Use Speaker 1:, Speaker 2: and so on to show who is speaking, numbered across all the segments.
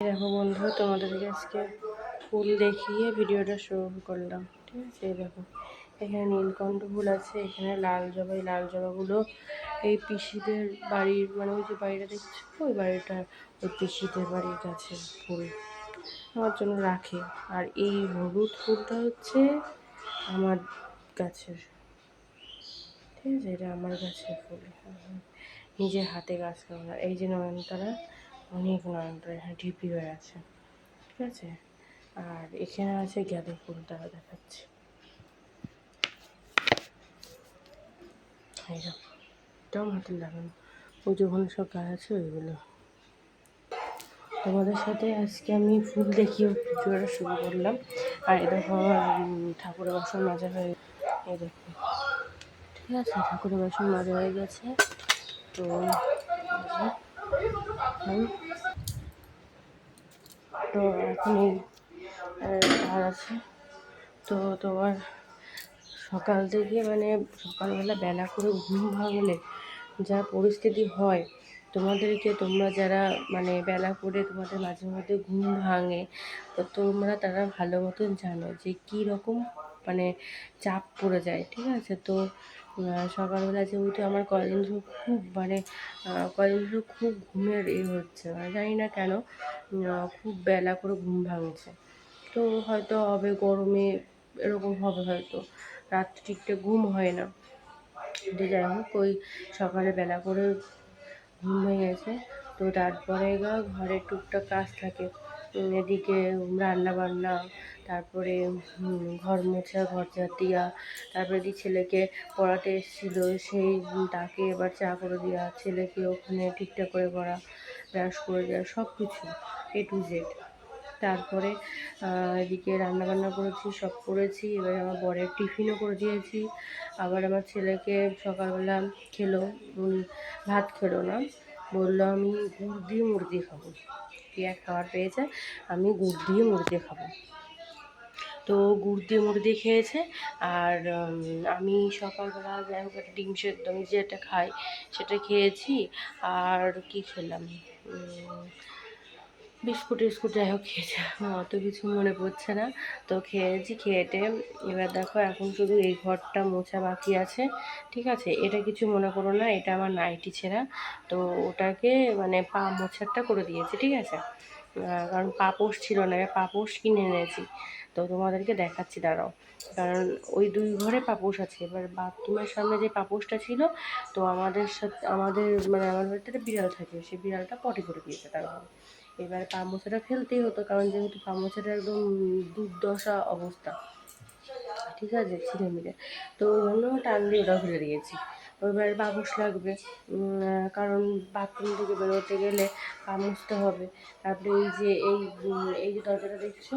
Speaker 1: দেখো বন্ধুরা, তোমাদেরকে আজকে ফুল দেখিয়ে ভিডিওটা শুরু করলাম। ঠিক আছে, দেখো এখানে নীলকণ্ঠ ফুল আছে, এখানে লাল জবা। এই লাল জবাগুলো এই পিসিদের বাড়ির, মানে ওই যে বাড়িটা দেখছো, ওই বাড়িটা ওই পিসিদের বাড়ির গাছের ফুল আমার জন্য রাখে। আর এই হলুদ ফুলটা হচ্ছে আমার গাছের। ঠিক আছে, এটা আমার গাছের ফুল, নিজের হাতে গাছ করা। এই যে নয়নতারা, অনেক নয়নতারা এখানে ঢিপি হয়ে আছে। ঠিক আছে, আর এখানে আছে গাঁদা ফুল, তারা দেখাচ্ছে। এটাও হাতে লাগানো, ওই যখন সব গাছ আছে ওইগুলো। তোমাদের সাথে আজকে আমি ফুল দেখিয়ে ভিডিওটা শুরু করলাম। আর এ দেখো আমার ঠাকুরের বাসন মাজা হয়ে, এই দেখো, ঠিক আছে, ঠাকুরের বাসন মাজা হয়ে গেছে। তো তো এখন আর আছে। তো তোমার সকাল থেকে, মানে সকালবেলা বেলা করে ঘুম ভাঙলে যা পরিস্থিতি হয়, তোমরা যারা মানে বেলা করে তোমাদের মাঝে মধ্যে ঘুম ভাঙে, তো তোমরা তারা ভালো মতন জানো যে কী রকম মানে চাপ পড়ে যায়। ঠিক আছে, তো সকালবেলা যেহেতু আমার কদিন খুব ঘুমের হচ্ছে, জানি না কেন, খুব বেলা করে ঘুম ভাঙছে। তো হয়তো হবে গরমে, এরকম হবে হয়তো, রাত্রে ঠিকঠাক ঘুম হয় না। তো যাই হোক, ওই সকালে বেলা করে ঘুম ভেঙে গেছে। তো তারপরে ঘরের টুকটাক কাজ থাকে, এদিকে রান্না বান্না, তারপরে ঘর মোছা, ঘর ঝাড় দেওয়া, তারপরে ছেলেকে পড়াতে এসেছিলো, তাকে এবার চা করে দেওয়া, ছেলেকে ওখানে ঠিকঠাক করে পড়া, ব্রাশ করে দেওয়া, সব কিছু A to Z। তারপরে এদিকে রান্নাবান্না করেছি, সব করেছি। এবার আমার বরের টিফিনও করে দিয়েছি। আবার আমার ছেলেকে সকালবেলা খেলো, ভাত খেলো না, বললো আমি গুড় দিয়ে মুড়ি খাবো, খাবার পেয়েছে, আমি গুড় দিয়ে মুড়ি খাবো। তো গুড় দিয়ে মুড়ি খেয়েছে। আর আমি সকালবেলা যাই হোক একটা ডিম সেদ্ধ, আমি যেটা খাই সেটা খেয়েছি। আর কি খেলাম, বিস্কুট টিস্কুট যাই হোক খেয়েছে, অত কিছু মনে পড়ছে না। তো খেয়েছি, খেয়েটে এবার দেখো এখন শুধু এই ঘরটা মোছা বাকি আছে। ঠিক আছে, এটা কিছু মনে করো না, এটা আমার নাইটি ছেঁড়া, তো ওটাকে মানে পা মোছারটা করে দিয়েছি। ঠিক আছে, কারণ পাপোশ ছিল না, পাপোশ কিনে এনেছি। তো তোমাদেরকে দেখাচ্ছি, দাঁড়াও। কারণ ওই দুই ঘরে পাপোশ আছে, এবার বাথরুমের সামনে যে পাপোশটা ছিল, তো আমার বাড়িতে একটা বিড়াল থাকে, সেই বিড়ালটা পটি করে দিয়েছে তার ঘরে। এবার পা মোছাটা ফেলতেই হতো, কারণ যেহেতু পা মোছাটা একদম দুর্দশা অবস্থা। ঠিক আছে, ছিঁড়ে মিলে, তো ওই জন্য টান দিয়ে ওটা ফেলে দিয়েছি। এবার পাপোশ লাগবে, কারণ বাথরুম থেকে বেরোতে গেলে পা মুছতে হবে। তারপরে এই যে দরজাটা দেখছো,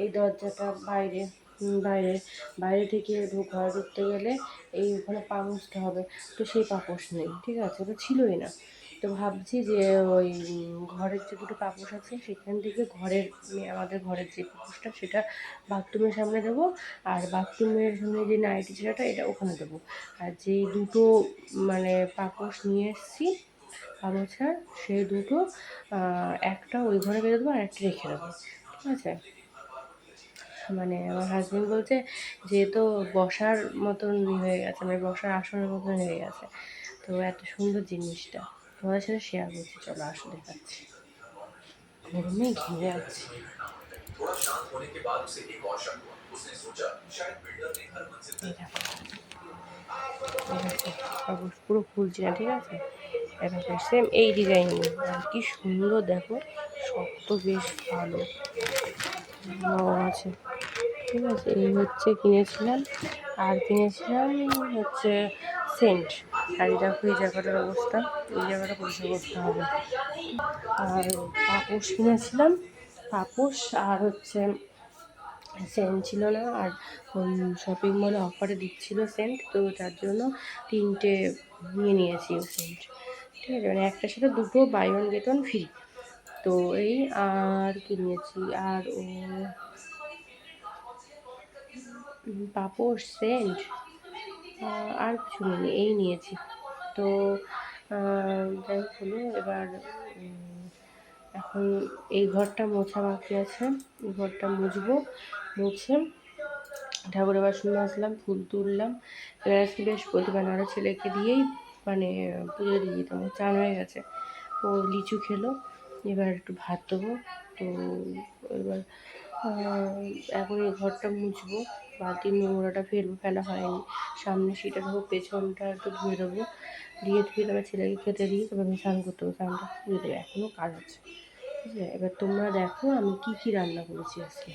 Speaker 1: এই দরজাটা বাইরে বাইরে থেকে ঘরে ঢুকতে গেলে ওখানে পা মুছতে হবে। তো সেই পাপোশ নেই, ঠিক আছে, ওটা ছিলই না। তো ভাবছি যে ওই ঘরের যে দুটো পাপোশ আছে, সেখান থেকে আমাদের ঘরের যে পাপোশটা, সেটা বাথরুমের সামনে দেবো। আর বাথরুমের সামনে যে নাইটি ছেঁড়াটা, এটা ওখানে দেবো। আর যে দুটো মানে পাপোশ নিয়ে এসেছি মোছার, সেই দুটো একটা ওই ঘরে বেঁধে দেবো, আর একটা রেখে দেবো। ঠিক আছে, মানে আমার হাজবেন্ড বলছে যেহেতু বসার মতন হয়ে গেছে, মানে বসার আসনের মতন হয়ে গেছে। তো এত সুন্দর জিনিসটা তোমাদের সাথে শেয়ার করছি, চলো আসো দেখাচ্ছি। গরমে ঘিরে যাচ্ছি। পুরো খুলছি না, ঠিক আছে, এরকম সেম এই ডিজাইন, কি সুন্দর দেখো, শক্ত, বেশ ভালো আছে। ঠিক আছে, এই হচ্ছে কিনেছিলাম। আর কিনেছিলাম হচ্ছে সেন্ট। আর এই দেখো এই জায়গাটার অবস্থা, এই জায়গাটা পরিষ্কার করতে হবে। আর পাপোশ কিনেছিলাম, পাপোশ আর হচ্ছে সেন্ট ছিল না। আর শপিং মলে অফারে দিচ্ছিলো সেন্ট, তো তার জন্য 3টে নিয়েছি সেন্ট। ঠিক আছে, মানে একটার সাথে দুটো buy one get one free. তো এই আর কি নিয়েছি, আর পাপোশ, সেন্ট, আর কিছু নিইনি, এই নিয়েছি। তো যাই হোক হলো, এবার এখন এই ঘরটা মোছা বাকি আছে, এই ঘরটা মুছবো। মুছে ঠাকুরের বাসন মাজলাম, ফুল তুললাম। এবার আজকে বৃহস্পতিবার, আরও ছেলেকে দিয়েই মানে পুজো দিয়ে দিতাম, চান হয়ে গেছে। ও লিচু খেলো, এবার একটু ভাত দেবো। তো এবার এখন এই ঘরটা মুছবো, বালতির নোংরাটা ফেলা হয়নি, সামনে সেটা দেবো, পেছনটা একটু ধুয়ে দেবো, ধুয়ে তারপর ছেলেকে খেতে দিয়ে তারপর আমি স্নান করতে হবে, স্নানটা ধুয়ে দেবো, এখনও কাজ আছে। ঠিক আছে, এবার তোমরা দেখো আমি কি কি রান্না করেছি আজকে।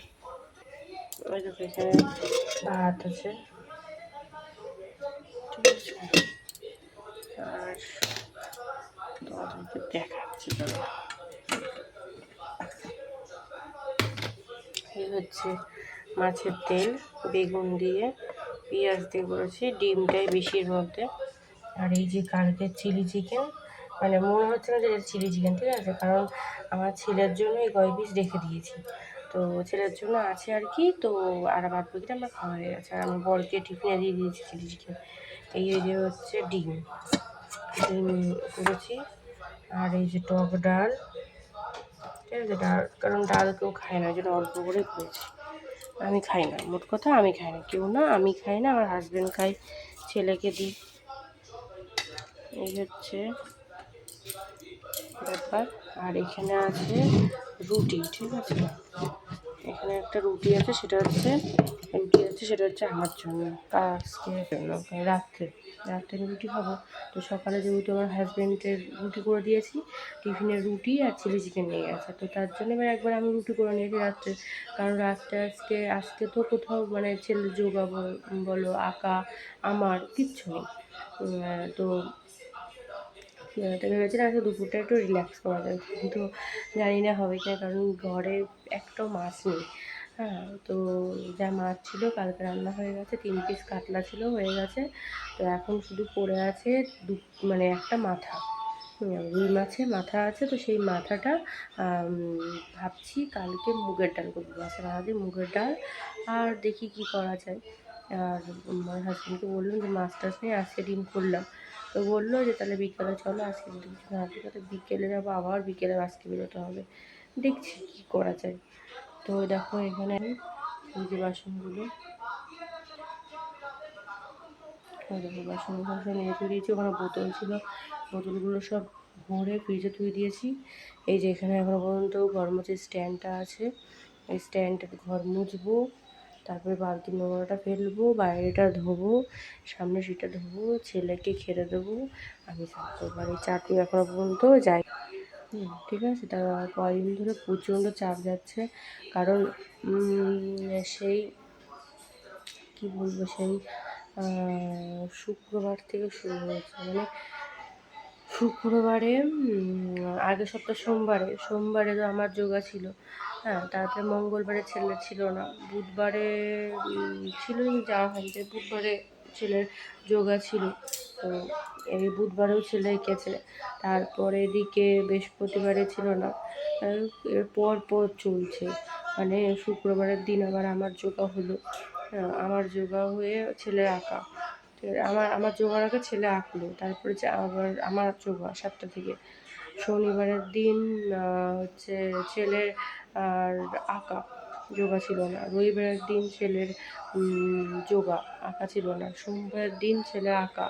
Speaker 1: ওই দেখো এখানে ভাত আছে, ঠিক আছে, আর তোমাদেরকে দেখাচ্ছি দাঁড়াও। এই হচ্ছে মাছের তেল, বেগুন দিয়ে পেঁয়াজ দিয়ে করেছি, ডিমটাই বেশির মধ্যে। আর এই যে কালকের চিলি চিকেন, মানে মনে হচ্ছে না যে এটা চিলি চিকেন, ঠিক আছে, কারণ আমার ছেলের জন্য এই কয় পিস রেখে দিয়েছি। তো ছেলের জন্য আছে আর কি, তো আর বাদ বাকিটা আমার খাওয়া হয়ে গেছে। আর আমি বরকে টিফিনে দিয়ে দিয়েছি চিলি চিকেন। এই যে হচ্ছে ডিম ডিম করেছি, আর এই যে টক ডাল, ঠিক আছে, ডাল, কারণ ডাল কেউ খায় না, যেটা অল্প করে করেছি। আমি খাই না, মোট কথা আমি খাই না, কেউ না, আমি খাই না, আমার হাজব্যান্ড খাই, ছেলেকে দিই। এই হচ্ছে ব্যাপার। আর এখানে আছে রুটি, ঠিক আছে, এখানে একটা রুটি আছে, সেটা হচ্ছে আমার জন্য, আজকে জন্য রাত্রে রাত্রে আমি রুটি খাবো। তো সকালে যেহেতু আমার হাজব্যান্ডের রুটি করে দিয়েছি, টিফিনের রুটি আর চিলি চিকেন নিয়ে গেছে, তো তার জন্য এবার একবার আমি রুটি করে নিয়েছি রাত্রে। কারণ রাত্রে আজকে তো কোথাও মানে ছেলের যোগা বলো, আঁকা, আমার কিচ্ছু নেই। তো তো ভেবেছিলাম আজকে দুপুরটা একটু রিল্যাক্স করা যায়, কিন্তু জানি না হবে কিনা, কারণ ঘরে একটাও মাছ নেই। হ্যাঁ, তো যা মাছ ছিল কালকে রান্না হয়ে গেছে, 3 পিস কাতলা ছিল, হয়ে গেছে। তো এখন শুধু পড়ে আছে মানে একটা মাথা, রুই মাছের মাথা আছে, তো সেই মাথাটা ভাবছি কালকে মুগের ডাল করবো, মাছের মাথা দিয়ে মুগের ডাল। আর দেখি কি করা যায়। আর আমার হাজব্যান্ডকে বললাম যে মাছ টাছ নিয়ে আজকে ডিম করলাম, তো বললো যে তাহলে বিকেলে চলো, আজকে যদি কিছু না থাকে তো বিকেলে যাবো, আবার বিকেলে আজকে বেরোতে হবে, দেখছি কী করা যায়। তো দেখো এখানে এই যে বাসনগুলো, দেখো বাসনগুলো সব নিয়ে ধুয়ে দিয়েছি, ওখানে বোতল ছিল, বোতলগুলো সব ভরে ফ্রিজে ধুয়ে দিয়েছি। এই যে এখানে এখনো পর্যন্ত ঘর মোছার স্ট্যান্ডটা আছে, এই স্ট্যান্ডটাতে ঘর মুছবো, তারপরে বালতির নোংরাটা ফেলবো, বাইরেটা ধোবো, সামনে সেটা ধোবো, ছেলেকে খেতে দেবো, আমি স্নান করবো। আর এই চাটু এখনো পর্যন্ত যাই, ঠিক আছে। তা কয়েকদিন ধরে প্রচণ্ড চাপ যাচ্ছে, কারণ সেই কী বলবো, সেই শুক্রবার থেকে শুরু হয়েছে, মানে শুক্রবারে, আগের সপ্তাহ সোমবারে তো আমার যোগা ছিল। হ্যাঁ, তারপরে মঙ্গলবারে ছেলের ছিল না, বুধবারে ছিল, যাওয়া হয়নি, বুধবারে ছেলের যোগা ছিল। তো এই বুধবারেও ছেলে এঁকেছে, তারপরে এদিকে বৃহস্পতিবারে ছিল না, এর পর চলছে, মানে শুক্রবারের দিন আবার আমার যোগা হলো। হ্যাঁ, আমার যোগা হয়ে ছেলের আঁকা, ঠিক আছে, আমার যোগার আগে ছেলে আঁকলো, তারপরে যে আবার আমার যোগা 7টা থেকে। শনিবারের দিন হচ্ছে ছেলের আর আঁকা, যোগা ছিল না। রবিবারের দিন ছেলের যোগা, আঁকা ছিল না। সোমবারের দিন ছেলের আঁকা,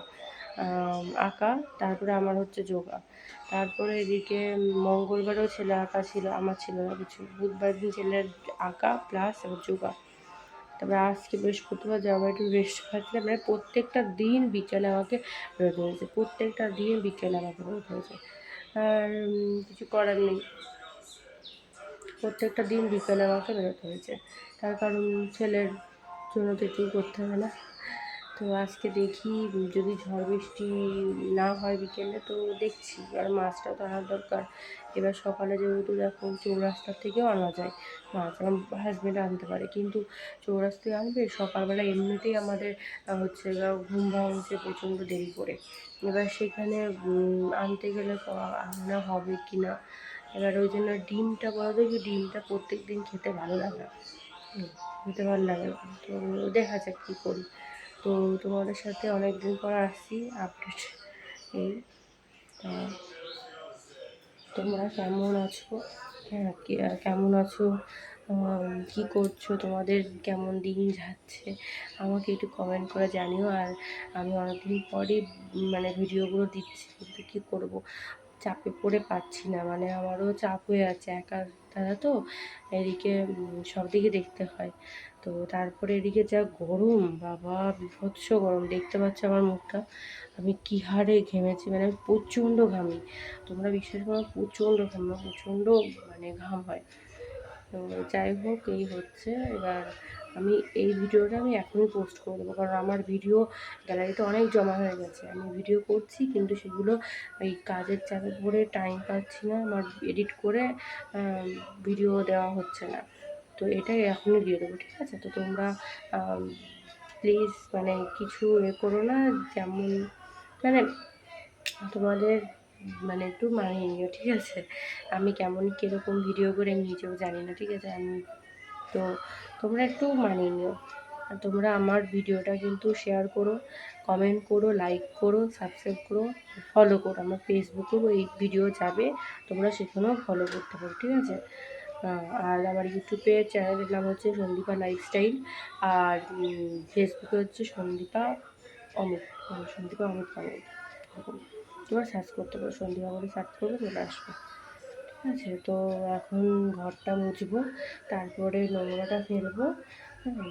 Speaker 1: আঁকা, তারপরে আমার হচ্ছে যোগা। তারপরে এদিকে মঙ্গলবারেও ছেলে আঁকা ছিল, আমার ছিল না কিছু। বুধবার দিন ছেলের আঁকা প্লাস যোগা। তারপরে আজকে বৃহস্পতিবার যাবো, একটু রেস্ট খাচ্ছিলাম, মানে প্রত্যেকটা দিন বিকেলে আমাকে বেরোতে হয়েছে, প্রত্যেকটা দিন বিকেলে আমাকে বেরোতে হয়েছে। আর কিছু করার নেই, প্রত্যেকটা দিন বিকেলে আমাকে বেরোতে হয়েছে, তার কারণ ছেলের জন্য তো একটু করতে হবে না। তো আজকে দেখি যদি ঝড় বৃষ্টি না হয় বিকেলে, তো দেখছি, আর মাছটাও তো আনার দরকার। এবার সকালে যেহেতু দেখো চৌরাস্তার থেকেও আনা যায় মাছ, আমার হাজব্যান্ড আনতে পারে, কিন্তু চৌরাস্তায় আনবে সকালবেলা, এমনিতেই আমাদের হচ্ছে ঘুম ভাঙছে প্রচণ্ড দেরি করে, এবার সেখানে আনতে গেলে আনা হবে কি না। এবার ওই জন্য ডিমটা বলা যায় কি, ডিমটা প্রত্যেক দিন খেতে ভালো লাগে না, খেতে ভালো লাগে না, তো দেখা যাক কী করি। তো তোমাদের সাথে অনেক দিন পর আসছি আপডেট এই। তোমরা কেমন আছো? হ্যাঁ, কেমন আছো? কী করছো? তোমাদের কেমন দিন যাচ্ছে? আমাকে একটু কমেন্ট করে জানিও। আর আমি অনেকদিন পরই মানে ভিডিওগুলো দিচ্ছি, কিন্তু কী করবো, চাপে পড়ে পারছি না। মানে আমারও চাপ হয়ে আছে একার দ্বারা, তো এদিকে সব দিকে দেখতে হয়। তো তারপরে এদিকে যা গরম, বাবা বিভৎস গরম, দেখতে পাচ্ছ আমার মুখটা, আমি কী হারে ঘেমেছি, মানে আমি প্রচণ্ড ঘামি। তোমরা বিশ্বাস করো, প্রচণ্ড ঘাম, প্রচণ্ড মানে ঘাম হয়। তো যাই হোক, এই হচ্ছে এবার। আমি এই ভিডিওটা আমি এখনই পোস্ট করে দেবো, কারণ আমার ভিডিও গ্যালারিতে অনেক জমা হয়ে গেছে। আমি ভিডিও করছি, কিন্তু সেগুলো এই কাজের চাপে পড়ে টাইম পাচ্ছি না, আমার এডিট করে ভিডিও দেওয়া হচ্ছে না। তো এটাই এখনই দিয়ে দেবো, ঠিক আছে? তো তোমরা প্লিজ মানে কিছু করো না, যেমন মানে তোমাদের মানে একটু মানিয়ে নিও, ঠিক আছে? আমি কেমন কীরকম ভিডিও করে আমি নিজেও জানি না, ঠিক আছে? তো তোমরা একটু মানিয়ে নিও। আর তোমরা আমার ভিডিওটা কিন্তু শেয়ার করো, কমেন্ট করো, লাইক করো, সাবস্ক্রাইব করো, ফলো করো। আমার ফেসবুকেও এই ভিডিও যাবে, তোমরা সেখানেও ফলো করতে পারো, ঠিক আছে? আর আমার ইউটিউবের চ্যানেলের নাম হচ্ছে সন্দীপা লাইফস্টাইল, আর ফেসবুকে হচ্ছে সন্দীপা অমিত, সন্দীপা অমিত পাগল, তোমরা সার্চ করতে পারো, সন্দীপা বলে সার্চ করবে, চলে আসবে, ঠিক আছে? তো এখন ঘরটা মুছবো, তারপরে নোংরাটা ফেলবো।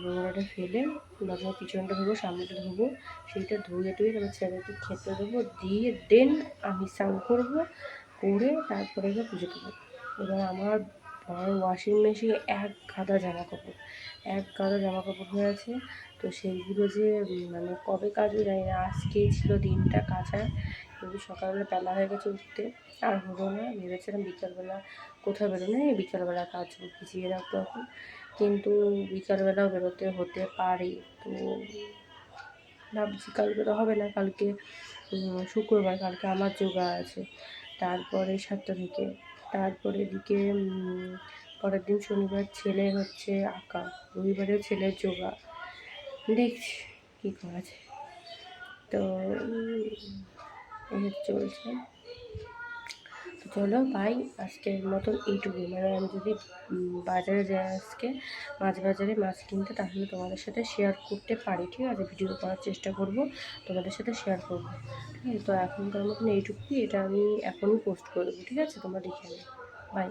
Speaker 1: নোংরাটা ফেলে তারপর পিছনটা ধোবো, সামনেটা ধোবো, সেইটা ধুয়ে টুয়ে তারপর ছেলেকে খেতে দেবো, দিয়ে দেন আমি স্নান করবো, করে তারপরে গিয়ে পুজো দেবো। এবার আমার ওয়াশিং মেশিনে এক গাদা জামা কাপড় হয়ে আছে। তো সেইগুলো যে মানে কবে কাচবো জানি না, আজকেই ছিল দিনটা কাচার, কিন্তু সকালবেলা বেলা হয়ে গেছে উঠতে, আর হলো না। ভেবেছিলাম বিকালবেলা কোথাও বেরোনো, বিকালবেলা কাচবো, ভিজিয়ে রাখবো এখন, কিন্তু বিকালবেলাও বেরোতে হতে পারে। তো ভাবছি কালকে তো হবে না, কালকে শুক্রবার, কালকে আমার যোগা আছে, তারপরে 7টা থেকে। তারপরে এদিকে পরের দিন শনিবার ছেলের হচ্ছে আঁকা, রবিবারেও ছেলের যোগা, দেখছি কী করা যায়। তো এই চলছে। তো চলো বাই, আজকের মতন এইটুকুই। মানে আমি যদি বাজারে যাই আজকে, মাছ বাজারে মাছ কিনতে, তাহলে তোমাদের সাথে শেয়ার করতে পারি, ঠিক আছে? ভিডিও করার চেষ্টা করব, তোমাদের সাথে শেয়ার করবো, ঠিক আছে? তো এখনকার মতন এইটুকুই, এটা আমি এখনই পোস্ট করে দেবো, ঠিক আছে? তোমরা দেখে নিও, বাই।